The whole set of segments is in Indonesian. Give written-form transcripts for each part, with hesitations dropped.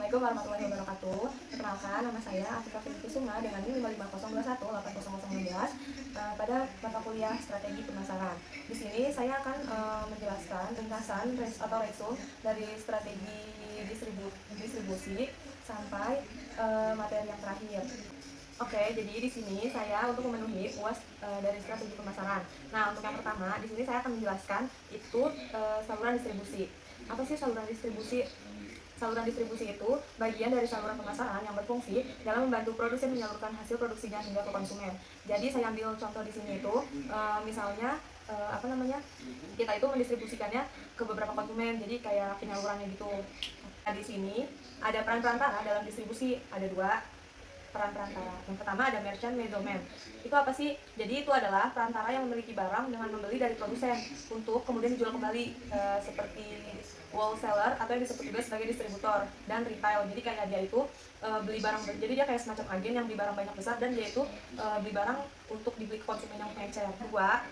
Assalamualaikum warahmatullahi wabarakatuh. Perkenalkan, nama saya Afifah Kusuma dengan NIM 55021 pada mata kuliah Strategi Pemasaran. Di sini saya akan menjelaskan ringkasan atau resume dari strategi distribusi sampai materi yang terakhir. Oke, jadi di sini saya untuk memenuhi UAS dari strategi pemasaran. Nah, untuk yang pertama, di sini saya akan menjelaskan itu saluran distribusi. Apa sih saluran distribusi? Saluran distribusi itu bagian dari saluran pemasaran yang berfungsi dalam membantu produsen menyalurkan hasil produksinya hingga ke konsumen. Jadi saya ambil contoh di sini itu, misalnya kita itu mendistribusikannya ke beberapa konsumen, jadi kayak penyalurannya gitu. Nah, di sini ada peran perantara dalam distribusi, ada dua peran perantara. Yang pertama ada merchant middleman. Itu apa sih? Jadi itu adalah perantara yang memiliki barang dengan membeli dari produsen untuk kemudian dijual kembali, seperti wholesaler atau yang disebut juga sebagai distributor, dan retail. Jadi kayak dia itu beli barang, jadi dia kayak semacam agen yang beli barang banyak besar dan dia itu beli barang untuk dibeli ke konsumen yang pengecer. Kedua,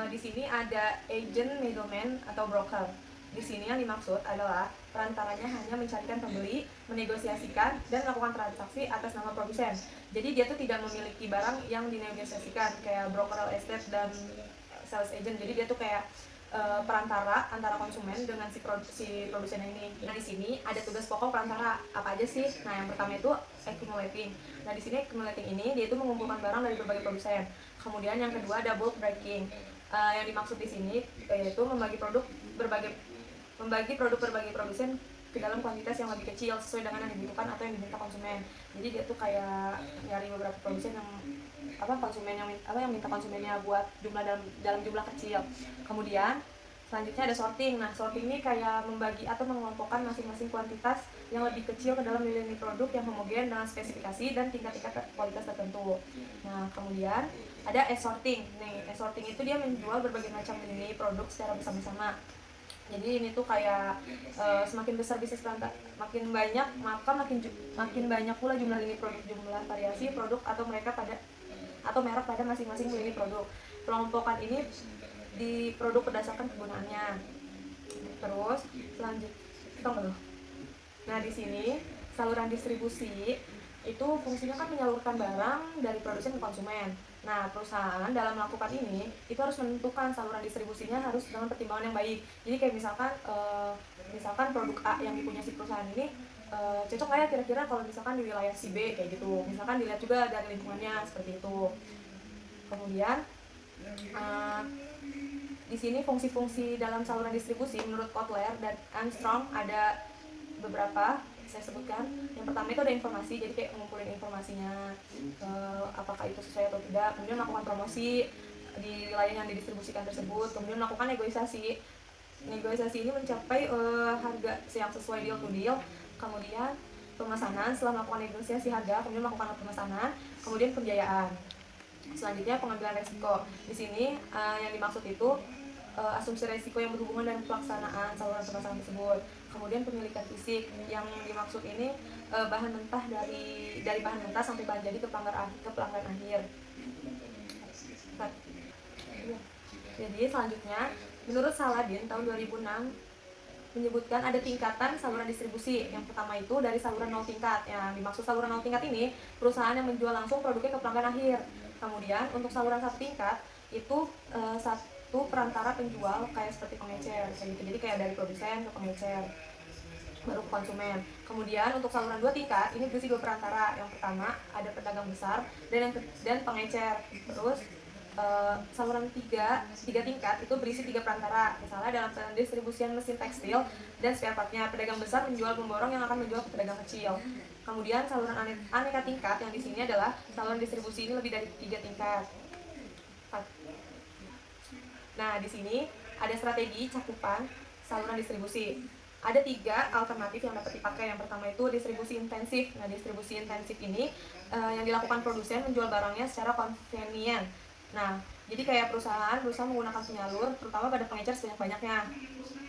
di sini ada agent middleman atau broker. Di sini yang dimaksud adalah perantaranya hanya mencarikan pembeli, menegosiasikan, dan melakukan transaksi atas nama produsen. Jadi dia tuh tidak memiliki barang yang dinegosiasikan kayak broker real estate dan sales agent. Jadi dia tuh kayak perantara antara konsumen dengan si produsen ini. Nah, di sini ada tugas pokok perantara apa aja sih? Nah, yang pertama itu accumulating. Nah, di sini accumulating ini dia itu mengumpulkan barang dari berbagai produsen. Kemudian yang kedua ada bulk breaking. Yang dimaksud di sini yaitu membagi produk berbagai produsen ke dalam kuantitas yang lebih kecil sesuai dengan yang dibutuhkan atau yang diminta konsumen. Jadi dia tuh kayak nyari beberapa produsen yang yang minta konsumennya buat dalam jumlah kecil. Kemudian selanjutnya ada sorting. Nah, sorting ini kayak membagi atau mengelompokkan masing-masing kuantitas yang lebih kecil ke dalam lini produk yang homogen dengan spesifikasi dan tingkat-tingkat kualitas tertentu. Nah, kemudian ada assorting. Nih, assorting itu dia menjual berbagai macam lini produk secara bersama-sama. Jadi ini tuh kayak semakin besar bisnis perantara, makin banyak, maka makin banyak pula jumlah lini produk, jumlah variasi produk atau merek pada masing-masing lini produk. Pelompokan ini di produk berdasarkan kegunaannya. Terus selanjutnya, nah di sini saluran distribusi itu fungsinya kan menyalurkan barang dari produsen ke konsumen. Nah, perusahaan dalam melakukan ini itu harus menentukan saluran distribusinya harus dengan pertimbangan yang baik. Jadi kayak misalkan produk A yang dipunya si perusahaan ini cocok nggak ya kira-kira kalau misalkan di wilayah si B kayak gitu. Misalkan dilihat juga dari lingkungannya seperti itu. Kemudian di sini fungsi-fungsi dalam saluran distribusi menurut Kotler dan Armstrong ada beberapa saya sebutkan. Yang pertama itu ada informasi, jadi kayak ngumpulin informasinya, apakah itu sesuai atau tidak. Kemudian melakukan promosi di wilayah yang didistribusikan tersebut. Kemudian melakukan negosiasi ini mencapai harga yang sesuai deal to deal. Kemudian pemesanan, setelah melakukan negosiasi harga, kemudian melakukan pemesanan, kemudian pembiayaan. Selanjutnya pengambilan resiko. Di sini yang dimaksud itu asumsi resiko yang berhubungan dengan pelaksanaan saluran pemasaran tersebut. Kemudian pemilikan fisik, yang dimaksud ini bahan mentah dari bahan mentah sampai bahan jadi ke pelanggan akhir. Jadi selanjutnya, menurut Saladin tahun 2006 menyebutkan ada tingkatan saluran distribusi. Yang pertama itu dari saluran 0 tingkat. Yang dimaksud saluran 0 tingkat ini perusahaan yang menjual langsung produknya ke pelanggan akhir. Kemudian untuk saluran 1 tingkat itu satu perantara penjual kayak seperti pengecer kayak gitu. Jadi kayak dari produsen ke pengecer baru ke konsumen. Kemudian untuk saluran 2 tingkat ini berisi 2 perantara. Yang pertama ada pedagang besar dan pengecer. Terus saluran 3 tingkat itu berisi 3 perantara. Misalnya dalam pendistribusian mesin tekstil dan spare partnya, pedagang besar menjual pemborong yang akan menjual ke pedagang kecil. Kemudian saluran aneka tingkat yang di sini adalah saluran distribusi ini lebih dari 3 tingkat. Nah, di sini ada strategi cakupan saluran distribusi. Ada 3 alternatif yang dapat dipakai. Yang pertama itu distribusi intensif. Nah, distribusi intensif ini yang dilakukan produsen menjual barangnya secara convenient. Nah, jadi kayak perusahaan berusaha menggunakan penyalur, terutama pada pengecer sebanyak-banyaknya.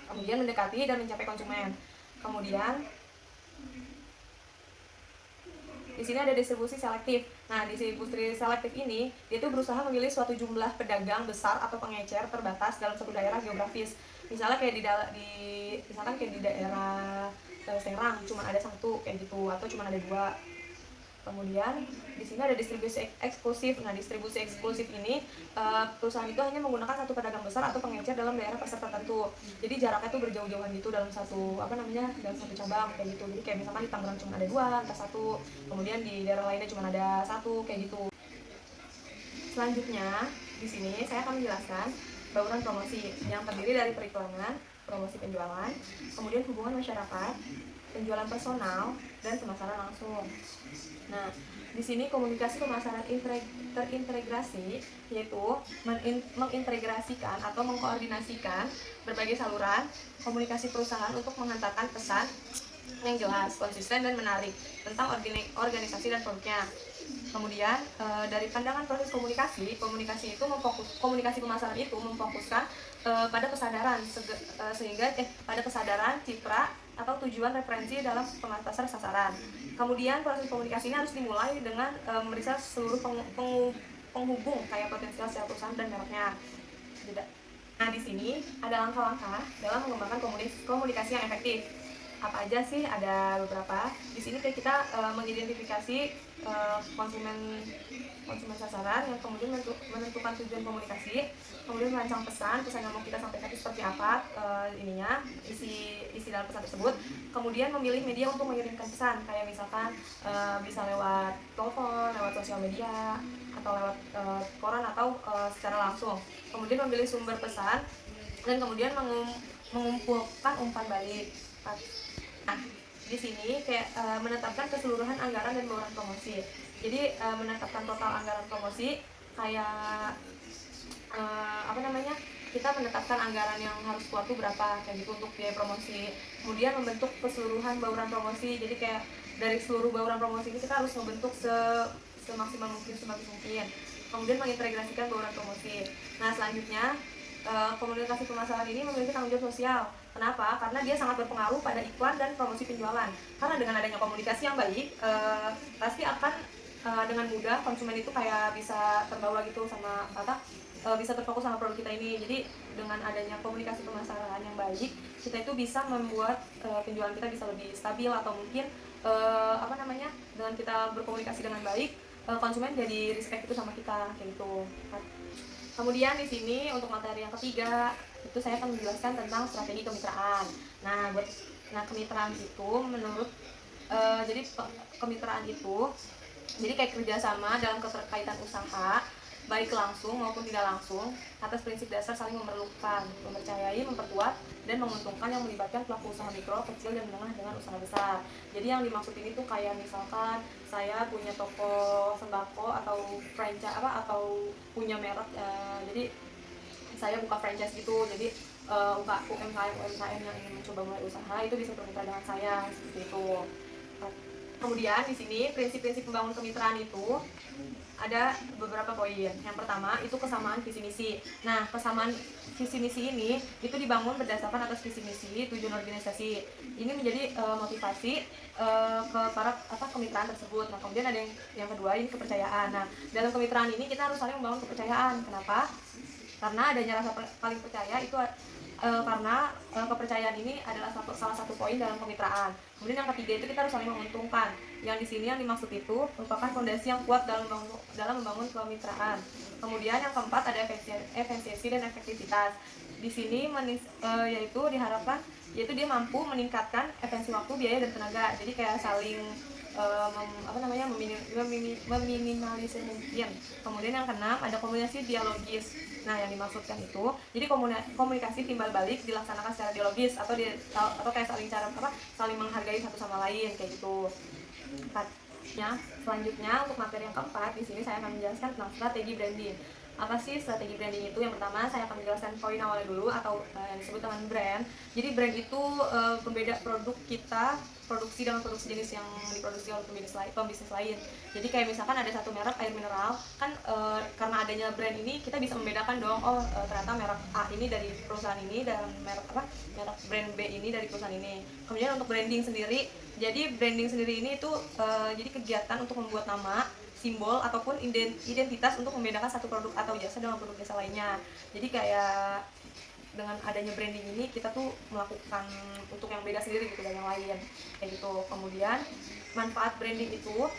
Kemudian mendekati dan mencapai konsumen. Kemudian Di sini ada distribusi selektif. Nah, distribusi selektif ini dia tuh berusaha memilih suatu jumlah pedagang besar atau pengecer terbatas dalam suatu daerah geografis. Misalnya kayak misalkan kayak di daerah Serang cuma ada satu kayak gitu, atau cuma ada dua. Kemudian di sini ada distribusi eksklusif. Nah, distribusi eksklusif ini perusahaan itu hanya menggunakan satu pedagang besar atau pengecer dalam daerah pasar tertentu. Jadi jaraknya tuh berjauh-jauhan gitu dalam satu dalam satu cabang kayak gitu. Jadi kayak misalkan di Tangerang cuma ada dua, entah satu. Kemudian di daerah lainnya cuma ada satu kayak gitu. Selanjutnya di sini saya akan menjelaskan bauran promosi yang terdiri dari periklanan, promosi penjualan, kemudian hubungan masyarakat, penjualan personal, dan pemasaran langsung. Nah, di sini komunikasi pemasaran terintegrasi yaitu mengintegrasikan atau mengkoordinasikan berbagai saluran komunikasi perusahaan untuk menghantarkan pesan yang jelas, konsisten, dan menarik tentang organisasi dan produknya. Kemudian dari pandangan proses komunikasi itu komunikasi pemasaran itu memfokuskan pada kesadaran sehingga pada kesadaran citra atau tujuan referensi dalam pasar sasaran. Kemudian proses komunikasi ini harus dimulai dengan memeriksa seluruh penghubung kayak potensial secara perusahaan dan mereknya. Nah, di sini ada langkah-langkah dalam mengembangkan komunikasi yang efektif. Apa aja sih? Ada beberapa. Di sini kita mengidentifikasi konsumen sasaran, yang kemudian menentukan tujuan komunikasi, kemudian merancang pesan yang mau kita sampaikan itu seperti apa isi dalam pesan tersebut, kemudian memilih media untuk mengirimkan pesan, kayak misalkan bisa lewat telepon, lewat sosial media, atau lewat koran, atau secara langsung. Kemudian memilih sumber pesan dan kemudian mengumpulkan umpan balik. Nah, di sini kayak menetapkan keseluruhan anggaran dan bauran promosi. Jadi menetapkan total anggaran promosi kayak kita menetapkan anggaran yang harus keluar tuh berapa kayak gitu untuk biaya promosi. Kemudian membentuk keseluruhan bauran promosi. Jadi kayak dari seluruh bauran promosi kita harus membentuk semaksimal mungkin, sebagus mungkin. Kemudian mengintegrasikan bauran promosi. Nah, selanjutnya komunikasi pemasaran ini memiliki tanggung jawab sosial. Kenapa? Karena dia sangat berpengaruh pada iklan dan promosi penjualan. Karena dengan adanya komunikasi yang baik, pasti akan dengan mudah konsumen itu kayak bisa terbawa gitu sama bisa terfokus sama produk kita ini. Jadi dengan adanya komunikasi pemasaran yang baik, kita itu bisa membuat penjualan kita bisa lebih stabil, atau mungkin dengan kita berkomunikasi dengan baik, konsumen jadi respect itu sama kita kayak gitu. Kemudian di sini untuk materi yang ketiga itu saya akan menjelaskan tentang strategi kemitraan. Nah, kemitraan itu menurut jadi kemitraan itu jadi kayak kerjasama dalam keterkaitan usaha, baik langsung maupun tidak langsung, atas prinsip dasar saling memerlukan, mempercayai, memperkuat, dan menguntungkan, yang melibatkan pelaku usaha mikro, kecil, dan menengah dengan usaha besar. Jadi yang dimaksud ini tuh kayak misalkan saya punya toko sembako atau franchise atau punya merek, jadi saya buka franchise gitu. Jadi UMKM yang ingin mencoba mulai usaha itu bisa bermitra dengan saya seperti itu. Kemudian di sini prinsip-prinsip pembangun kemitraan itu ada beberapa poin. Yang pertama itu kesamaan visi misi. Nah, kesamaan visi misi ini itu dibangun berdasarkan atas visi misi, tujuan organisasi. Ini menjadi motivasi ke para kemitraan tersebut. Nah, kemudian ada yang kedua, ini kepercayaan. Nah, dalam kemitraan ini kita harus saling membangun kepercayaan. Kenapa? Karena adanya rasa paling percaya itu karena kepercayaan ini adalah salah satu poin dalam kemitraan. Kemudian yang ketiga itu kita harus saling menguntungkan. Yang di sini yang dimaksud itu merupakan fondasi yang kuat dalam membangun kemitraan. Kemudian yang keempat ada efisiensi dan efektivitas. Di sini yaitu diharapkan dia mampu meningkatkan efisiensi waktu, biaya, dan tenaga. Jadi kayak saling meminimalisir mungkin. Kemudian yang keenam ada komunikasi dialogis. Nah, yang dimaksudkan itu jadi komunikasi timbal balik dilaksanakan secara dialogis atau kayak saling menghargai satu sama lain kayak gitu. Selanjutnya untuk materi yang keempat di sini saya akan menjelaskan tentang strategi branding. Apa sih strategi branding itu? Yang pertama saya akan menjelaskan poin awalnya dulu, atau yang disebut dengan brand. Jadi brand itu pembeda produk kita, produksi dengan produksi jenis yang diproduksi oleh pembisnis lain. Jadi kayak misalkan ada satu merek air mineral, kan karena adanya brand ini kita bisa membedakan dong, oh ternyata merek A ini dari perusahaan ini, dan merek brand B ini dari perusahaan ini. Kemudian untuk branding sendiri, jadi branding sendiri ini itu jadi kegiatan untuk membuat nama, simbol ataupun identitas untuk membedakan satu produk atau jasa dengan produk jasa lainnya. Jadi kayak dengan adanya branding ini kita tuh melakukan untuk yang beda sendiri gitu dari yang lain, kayak gitu. Kemudian manfaat branding itu,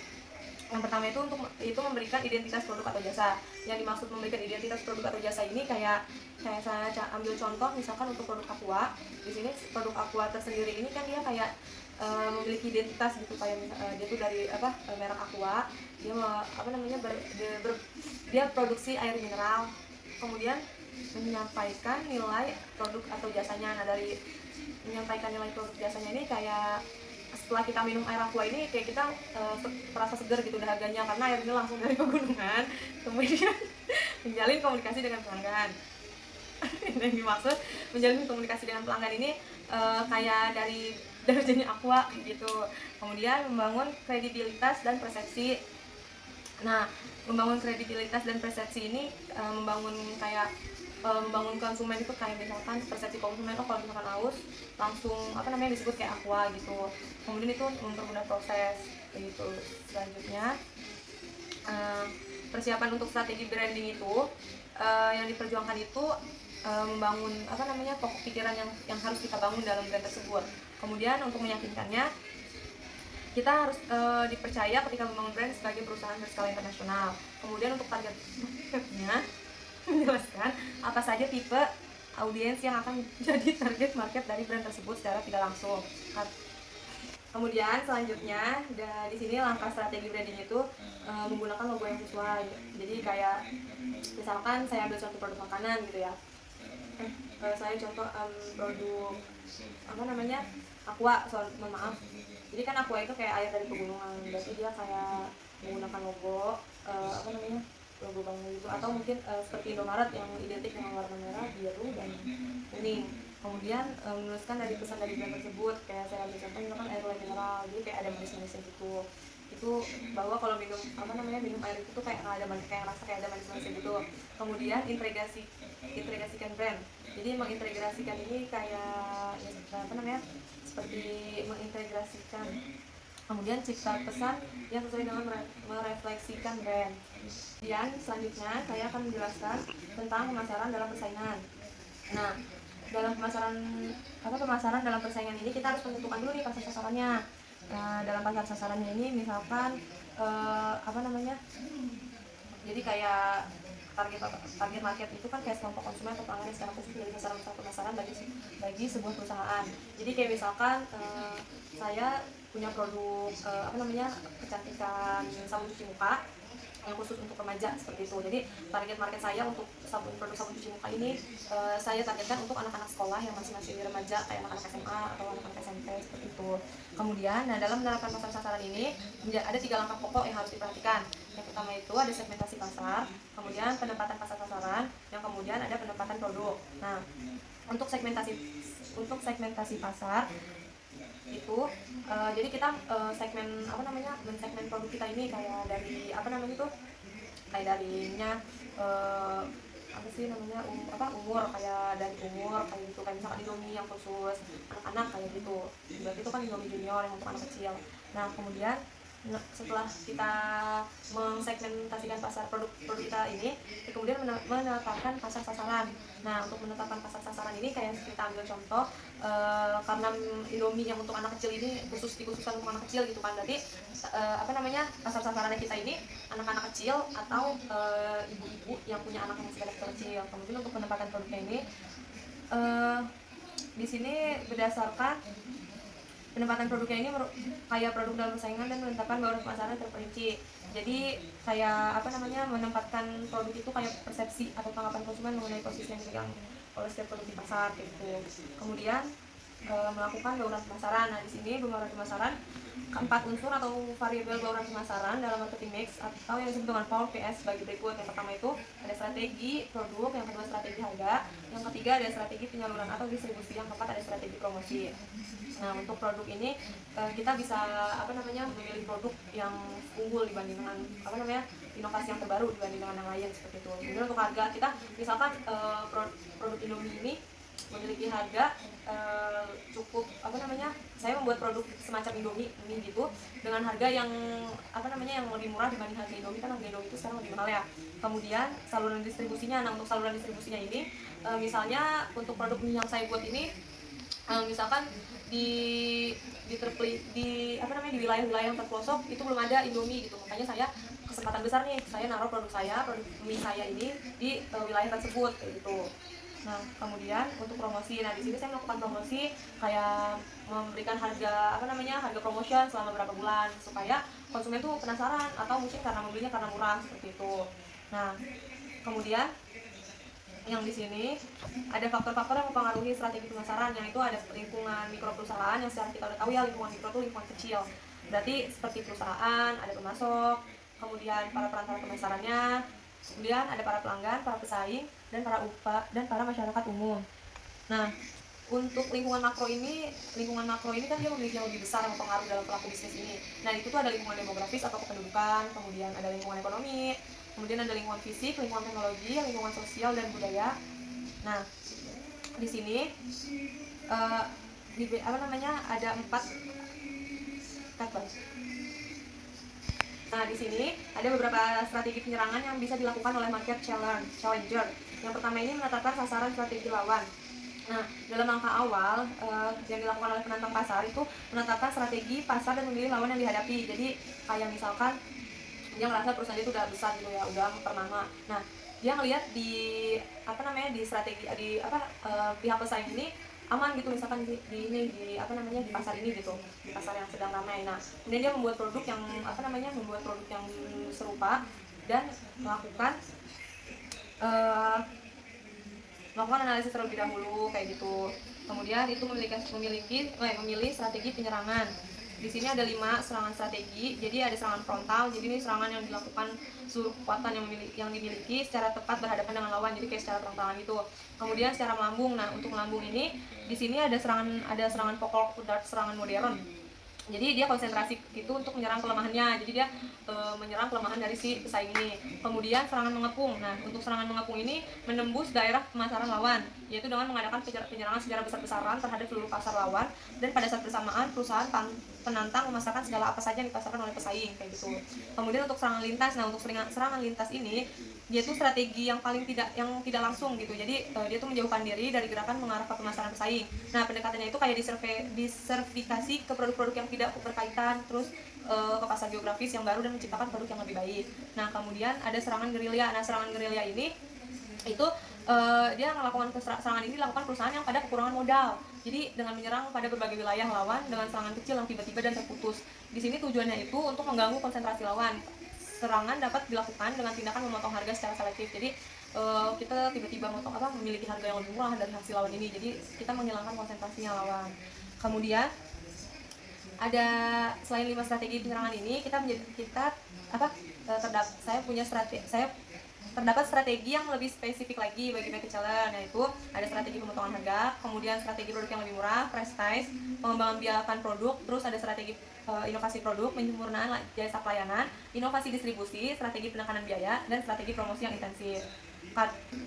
yang pertama itu untuk memberikan identitas produk atau jasa. Yang dimaksud memberikan identitas produk atau jasa ini kayak saya ambil contoh misalkan untuk produk Aqua. Di sini produk Aqua tersendiri ini kan dia kayak memiliki identitas gitu, kayak dia tuh dari merek Aqua, dia dia produksi air mineral, kemudian menyampaikan nilai produk atau jasanya. Nah, dari menyampaikan nilai produk jasanya ini kayak setelah kita minum air Aqua ini kayak kita terasa segar gitu dahaganya, karena airnya langsung dari pegunungan. Kemudian menjalin komunikasi dengan pelanggan. Yang dimaksud menjalin komunikasi dengan pelanggan ini kayak dari jenis Aqua gitu. Kemudian membangun kredibilitas dan persepsi. Nah, membangun kredibilitas dan persepsi ini membangun konsumen itu, kayak misalkan persepsi konsumen, oh kalau misalkan haus langsung disebut kayak Aqua gitu. Kemudian itu mempermudah proses gitu. Selanjutnya persiapan untuk strategi branding itu yang diperjuangkan itu membangun pokok pikiran yang harus kita bangun dalam brand tersebut. Kemudian untuk meyakinkannya, kita harus dipercaya ketika membangun brand sebagai perusahaan berskala internasional. Kemudian untuk target marketnya, menjelaskan apa saja tipe audiens yang akan jadi target market dari brand tersebut secara tidak langsung. Kemudian selanjutnya di sini langkah strategi branding itu menggunakan logo yang sesuai. Jadi kayak misalkan saya ambil contoh produk makanan gitu ya. Saya contoh produk Aqua, mohon maaf. Jadi kan Aqua itu kayak air dari pegunungan, berarti dia kayak menggunakan logo logo bank gitu, atau mungkin seperti Indomaret yang identik dengan warna merah, biru, dan kuning. Kemudian menuliskan dari pesan dari brand tersebut, kayak saya ambil contoh misalkan air mineral, jadi kayak ada manis-manisnya gitu. Itu bahwa kalau minum minum air itu tuh kayak rasa kayak ada manis-manisnya gitu. Kemudian integrasikan brand. Jadi mengintegrasikan ini kayak seperti mengintegrasikan. Kemudian cipta pesan yang sesuai dengan merefleksikan brand. Kemudian selanjutnya saya akan menjelaskan tentang pemasaran dalam persaingan. Nah, dalam pemasaran dalam persaingan ini kita harus menentukan dulu nih pasar sasarannya. Nah, dalam pasar sasarannya ini misalkan jadi kayak target market itu kan kayak kelompok konsumen atau pelanggan yang secara khusus menjadi sasaran pemasaran bagi sebuah perusahaan. Jadi kayak misalkan saya punya produk kecantikan sabun cuci muka yang khusus untuk remaja seperti itu. Jadi target market saya untuk produk sabun cuci muka ini saya targetkan untuk anak-anak sekolah yang masih remaja, kayak anak-anak SMA atau anak-anak SMP seperti itu. Kemudian, dalam menerapkan pasar sasaran ini ada 3 langkah pokok yang harus diperhatikan. Yang pertama itu ada segmentasi pasar, kemudian penempatan pasar sasaran, yang kemudian ada penempatan produk. Nah, untuk segmentasi pasar itu jadi kita mensegmen produk kita ini kayak dari kayak darinya umur, kayak dari umur kayak gitu, kayak misalkan Indomie yang khusus anak-anak kayak gitu, berarti itu kan Indomie junior yang untuk anak kecil. Nah, kemudian setelah kita mensegmentasikan pasar produk kita ini, kemudian menetapkan pasar sasaran. Nah, untuk menetapkan pasar sasaran ini kayak kita ambil contoh karena Indomie yang untuk anak kecil ini dikhususkan untuk anak kecil gitu kan, berarti pasar sasarannya kita ini anak-anak kecil atau ibu-ibu yang punya anak yang masih kecil. Kemudian untuk penempatan produknya ini di sini berdasarkan penempatan produknya ini kayak produk dalam persaingan dan menetapkan bauran pemasaran terperinci. Jadi kayak menempatkan produk itu kayak persepsi atau tanggapan konsumen mengenai posisi yang dipegang oleh setiap produk di pasar gitu. Kemudian melakukan bauran pemasaran. Nah, di sini bauran pemasaran, keempat unsur atau variabel bauran pemasaran dalam marketing mix atau yang disebut dengan 4PS bagi berikut. Yang pertama itu ada strategi produk, yang kedua strategi harga, yang ketiga ada strategi penyaluran atau distribusi, yang keempat ada strategi promosi. Nah, untuk produk ini kita bisa memilih produk yang unggul dibandingkan inovasi yang terbaru dibandingkan yang lain seperti itu. Kemudian untuk harga, kita misalkan produk Indomie ini memiliki harga cukup saya membuat produk semacam Indomie ini gitu dengan harga yang yang lebih murah dibanding harga Indomie, kan harga Indomie itu sekarang lebih mahal ya. Kemudian saluran distribusinya, nah untuk saluran distribusinya ini misalnya untuk produk yang saya buat ini misalkan di wilayah-wilayah yang terpelosok itu belum ada Indomie gitu, makanya saya kesempatan besar nih saya naruh produk mie saya ini di wilayah tersebut kayak gitu. Nah, kemudian untuk promosi, nah di sini saya melakukan promosi kayak memberikan harga harga promotion selama beberapa bulan supaya konsumen tuh penasaran atau mungkin karena membelinya karena murah seperti itu. Nah, kemudian yang di sini ada faktor-faktor yang mempengaruhi strategi pemasaran, yang itu ada lingkungan mikro perusahaan, yang secara kita udah tahu ya lingkungan mikro itu lingkungan kecil. Berarti seperti perusahaan, ada pemasok, kemudian para perantara pemasarannya, kemudian ada para pelanggan, para pesaing, dan para masyarakat umum. Nah, untuk lingkungan makro ini kan dia memiliki yang lebih besar mempengaruhi dalam pelaku bisnis ini. Nah, itu tuh ada lingkungan demografis atau kependudukan, kemudian ada lingkungan ekonomi, kemudian ada lingkungan fisik, lingkungan teknologi, lingkungan sosial dan budaya. Nah, di sini ada 4 tab. Nah, di sini ada beberapa strategi penyerangan yang bisa dilakukan oleh market challenger. Yang pertama ini menetapkan sasaran strategi lawan. Nah, dalam langkah awal yang dilakukan oleh penantang pasar itu menetapkan strategi pasar dan memilih lawan yang dihadapi. Jadi kayak misalkan dia merasa perusahaan itu udah besar gitu ya, udah ternama. Nah, dia ngelihat di pihak pesaing ini aman gitu, misalkan di pasar ini gitu, di pasar yang sedang ramai. Nah, kemudian dia membuat produk yang serupa dan melakukan analisis terlebih dahulu kayak gitu. Kemudian itu memilih strategi penyerangan. Di sini ada 5 serangan strategi. Jadi ada serangan frontal. Jadi ini serangan yang dilakukan seluruh kekuatan yang dimiliki secara tepat berhadapan dengan lawan. Jadi kayak secara terang-terangan itu. Kemudian secara melambung. Nah, untuk melambung ini di sini ada serangan pokok dan serangan modern. Jadi dia konsentrasi itu untuk menyerang kelemahannya. Jadi dia menyerang kelemahan dari si pesaing ini. Kemudian serangan mengepung. Nah, untuk serangan mengepung ini menembus daerah pemasaran lawan, yaitu dengan mengadakan penyerangan secara besar-besaran terhadap seluruh pasar lawan, dan pada saat bersamaan perusahaan penantang memasarkan segala apa saja yang dipasarkan oleh pesaing kayak gitu. Kemudian untuk serangan lintas. Nah, untuk serangan lintas ini dia tuh strategi yang tidak langsung gitu. Jadi dia tuh menjauhkan diri dari gerakan mengarah ke pemasaran pesaing. Nah, pendekatannya itu kayak disertifikasi ke produk-produk yang tidak berkaitan, terus ke pasar geografis yang baru dan menciptakan produk yang lebih baik. Nah, kemudian ada serangan gerilya. Nah, serangan gerilya ini itu dia melakukan serangan ini dilakukan perusahaan yang pada kekurangan modal. Jadi dengan menyerang pada berbagai wilayah lawan dengan serangan kecil yang tiba-tiba dan terputus. Di sini tujuannya itu untuk mengganggu konsentrasi lawan. Serangan dapat dilakukan dengan tindakan memotong harga secara selektif. Jadi kita tiba-tiba memiliki harga yang lebih murah dari hasil lawan ini. Jadi kita menghilangkan konsentrasinya lawan. Kemudian ada selain 5 strategi penyerangan ini, terdapat strategi yang lebih spesifik lagi bagi market challenger, yaitu ada strategi pemotongan harga, kemudian strategi produk yang lebih murah, price rise, pengembangan biakan produk, terus ada strategi inovasi produk, penyempurnaan jasa pelayanan, inovasi distribusi, strategi penekanan biaya, dan strategi promosi yang intensif.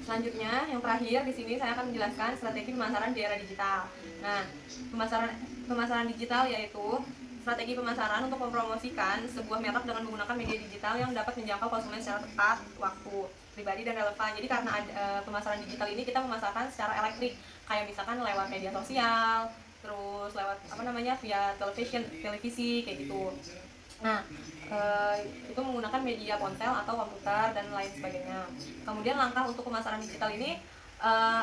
Selanjutnya, yang terakhir di sini saya akan menjelaskan strategi pemasaran di era digital. Nah, pemasaran digital yaitu strategi pemasaran untuk mempromosikan sebuah merek dengan menggunakan media digital yang dapat menjangkau konsumen secara tepat, waktu, pribadi, dan relevan. Jadi karena pemasaran digital ini kita memasarkan secara elektrik, kayak misalkan lewat media sosial, terus lewat via televisi kayak gitu. Nah, itu menggunakan media ponsel atau komputer dan lain sebagainya. Kemudian langkah untuk pemasaran digital ini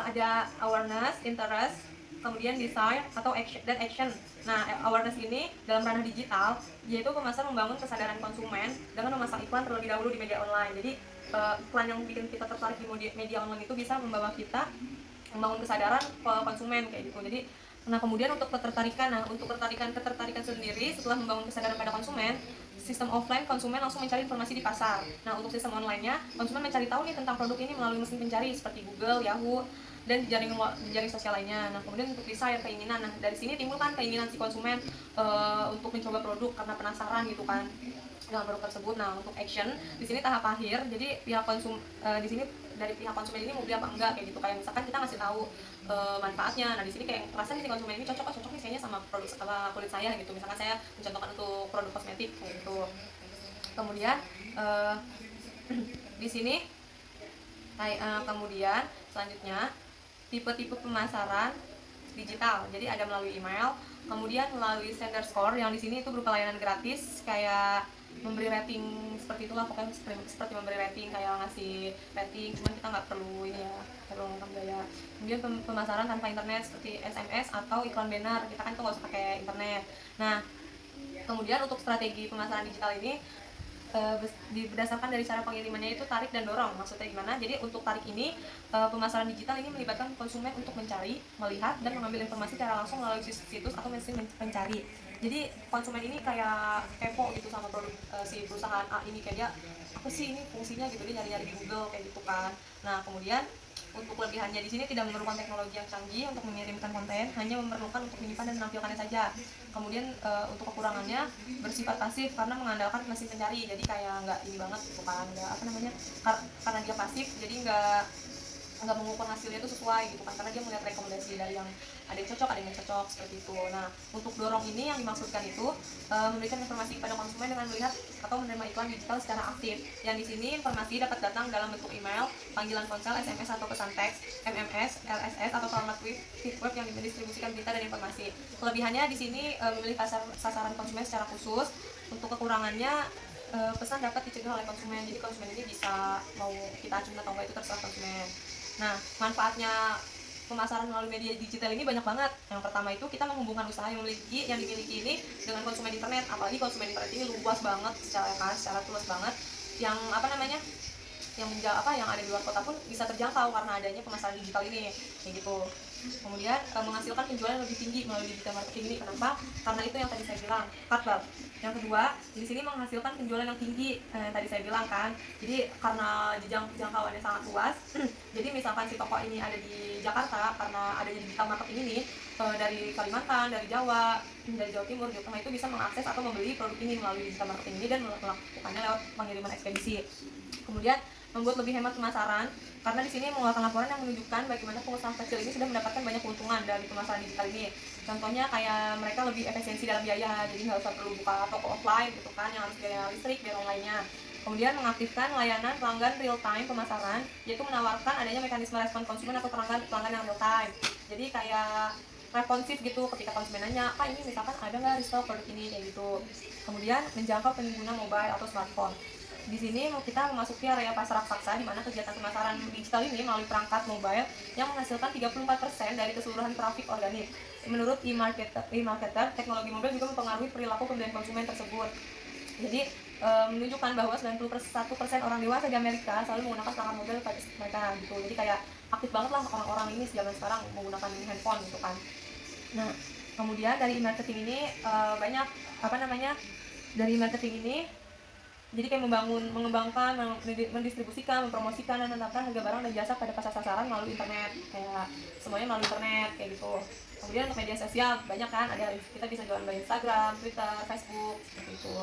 ada awareness, interest, kemudian design atau action. Nah, awareness ini dalam ranah digital yaitu pemasaran membangun kesadaran konsumen dengan memasang iklan terlebih dahulu di media online. Jadi iklan yang bikin kita tertarik di media online itu bisa membawa kita membangun kesadaran konsumen kayak gitu. Jadi Nah, kemudian untuk ketertarikan, ketertarikan sendiri setelah membangun kesadaran pada konsumen, sistem offline konsumen langsung mencari informasi di pasar. Nah, untuk sistem online-nya, konsumen mencari tahu nih tentang produk ini melalui mesin pencari seperti Google, Yahoo, dan jaring sosial lainnya. Nah, kemudian untuk desire keinginan, nah dari sini timbul kan keinginan si konsumen untuk mencoba produk karena penasaran gitu kan dengan produk tersebut. Nah, untuk action di sini tahap akhir, jadi di sini dari pihak konsumen ini mau beli apa enggak kayak gitu. Kayak misalkan kita ngasih tahu manfaatnya. Nah, di sini kayak rasa nih si konsumen ini cocok nih kayaknya sama produk kulit saya gitu. Misalkan saya mencontohkan untuk produk kosmetik kayak gitu. Kemudian di sini kemudian selanjutnya tipe-tipe pemasaran digital. Jadi ada melalui email, kemudian melalui sender score yang di sini itu berupa layanan gratis kayak memberi rating seperti itulah, pokoknya seperti memberi rating kayak ngasih rating, cuman kita nggak perlu ini ya, perlu ngomong biaya. Kemudian pemasaran tanpa internet seperti SMS atau iklan banner, kita kan tuh nggak usah pakai internet. Nah, kemudian untuk strategi pemasaran digital ini berdasarkan dari cara pengirimannya itu tarik dan dorong. Maksudnya gimana? Jadi untuk tarik ini pemasaran digital ini melibatkan konsumen untuk mencari, melihat, dan mengambil informasi secara langsung melalui situs atau mesin pencari. Jadi konsumen ini kayak kepo gitu sama produk si perusahaan A ini, kayak dia apa sih ini fungsinya gitu, dia nyari-nyari di Google kayak gitu kan. Nah, kemudian untuk kelebihannya di sini tidak memerlukan teknologi yang canggih untuk mengirimkan konten, hanya memerlukan untuk menyimpan dan menampilkannya saja. Kemudian untuk kekurangannya bersifat pasif karena mengandalkan mesin pencari, jadi kayak nggak ini banget gitu kan, nggak apa namanya, karena dia pasif jadi nggak mengukur hasilnya itu sesuai gitu kan, karena dia melihat rekomendasi dari yang ada yang cocok, ada yang cocok seperti itu. Nah, untuk dorong ini yang dimaksudkan itu memberikan informasi kepada konsumen dengan melihat atau menerima iklan digital secara aktif. Yang di sini informasi dapat datang dalam bentuk email, panggilan ponsel, SMS atau pesan teks, MMS, LSS atau format feed web yang mendistribusikan berita dan informasi. Kelebihannya di sini memilih sasaran konsumen secara khusus. Untuk kekurangannya pesan dapat dicegah oleh konsumen, jadi konsumen ini bisa mau kita acung atau enggak itu terserah konsumen. Nah, manfaatnya pemasaran melalui media digital ini banyak banget. Yang pertama itu kita menghubungkan usaha yang dimiliki ini dengan konsumen internet. Apalagi konsumen internet ini luas banget secara luas banget. Yang apa namanya? Yang ada di luar kota pun bisa terjangkau karena adanya pemasaran digital ini kayak gitu. Kemudian menghasilkan penjualan lebih tinggi melalui digital marketing ini. Kenapa? Karena itu yang tadi saya bilang, Kartbal. Yang kedua, di sini menghasilkan penjualan yang tinggi, tadi saya bilang kan. Jadi karena jangkauannya sangat luas. Jadi misalkan si toko ini ada di Jakarta, karena adanya digital marketing ini, dari Kalimantan, dari Jawa Timur, Jawa Tengah itu bisa mengakses atau membeli produk ini melalui digital marketing ini dan melakukannya lewat pengiriman ekspedisi. Kemudian membuat lebih hemat pemasaran karena di sini mengeluarkan laporan yang menunjukkan bagaimana pengusaha kecil ini sudah mendapatkan banyak keuntungan dari pemasaran digital ini. Contohnya kayak mereka lebih efisiensi dalam biaya, jadi nggak usah perlu buka toko offline gitu kan yang harus biaya listrik, biaya online-nya. Kemudian mengaktifkan layanan pelanggan real time pemasaran, yaitu menawarkan adanya mekanisme respon konsumen atau pelanggan yang real time. Jadi kayak responsif gitu ketika konsumen nanya, ini misalkan ada nggak restock produk ini kayak gitu. Kemudian menjangkau pengguna mobile atau smartphone. Di sini kita memasuki area pasar raksasa di mana kegiatan pemasaran digital ini melalui perangkat mobile yang menghasilkan 34% dari keseluruhan trafik organik. Menurut e-marketer, teknologi mobile juga mempengaruhi perilaku pembelian konsumen tersebut. Jadi menunjukkan bahwa 91% orang dewasa di Amerika selalu menggunakan perangkat mobile pada mereka gitu. Jadi kayak aktif banget lah orang-orang ini zaman sekarang menggunakan handphone gitu kan. Nah, kemudian dari e-marketing ini banyak dari marketing ini jadi kayak mengembangkan, mendistribusikan, mempromosikan, dan menetapkan harga barang dan jasa pada pasar sasaran melalui internet, kayak semuanya melalui internet kayak gitu. Kemudian untuk media sosial banyak kan, ada kita bisa jualan by Instagram, Twitter, Facebook seperti itu.